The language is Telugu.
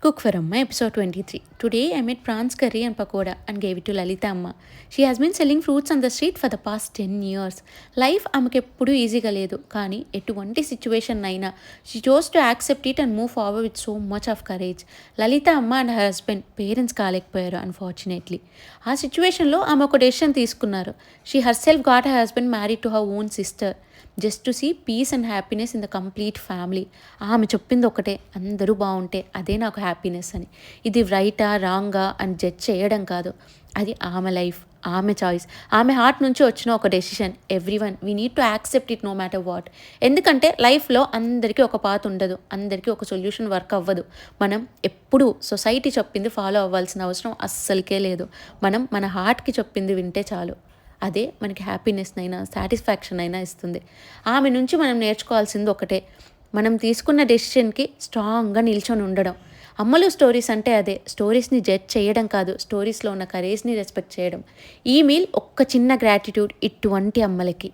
Cook for Amma, episode 23. Today I made prawns curry and pakoda and gave it to Lalita Amma. She has been selling fruits on the street for the past 10 years. Life ఆమెకెప్పుడు ఈజీగా లేదు, కానీ ఎటువంటి సిచ్యువేషన్ అయినా she chose to accept it and move forward with so much of courage. Lalitha అమ్మ అండ్ హస్బెండ్ పేరెంట్స్ కాలేకపోయారు అన్ఫార్చునేట్లీ. ఆ సిచ్యువేషన్లో ఆమె ఒక డెసిషన్ తీసుకున్నారు. She herself got her husband married to her own sister just to see peace and happiness in the complete family. ఆమె చెప్పింది ఒకటే, అందరూ బాగుంటే అదే నాకు హ్యాపీనెస్ అని. ఇది రైటా రాంగా అని జడ్జ్ చేయడం కాదు, అది ఆమె లైఫ్, ఆమె చాయిస్, ఆమె హార్ట్ నుంచి వచ్చిన ఒక decision. Every we need to accept it no matter what. ఎందుకంటే లైఫ్లో అందరికీ ఒక పాత్ ఉండదు, అందరికీ ఒక సొల్యూషన్ వర్క్ అవ్వదు. మనం ఎప్పుడూ సొసైటీ చెప్పింది ఫాలో అవ్వాల్సిన అవసరం అస్సలకే లేదు. మనం మన హార్ట్కి చెప్పింది వింటే చాలు, అదే మనకి హ్యాపీనెస్నైనా సాటిస్ఫాక్షన్ అయినా ఇస్తుంది. ఆమె నుంచి మనం నేర్చుకోవాల్సింది ఒకటే, మనం తీసుకున్న డెసిషన్కి స్ట్రాంగ్గా నిల్చొని ఉండడం. అమ్మలు స్టోరీస్ అంటే అదే, స్టోరీస్ని జడ్జ్ చేయడం కాదు, స్టోరీస్లో ఉన్న కరేజ్ని రెస్పెక్ట్ చేయడం. ఈ మీల్ ఒక్క చిన్న గ్రాటిట్యూడ్ ఇటువంటి అమ్మలకి.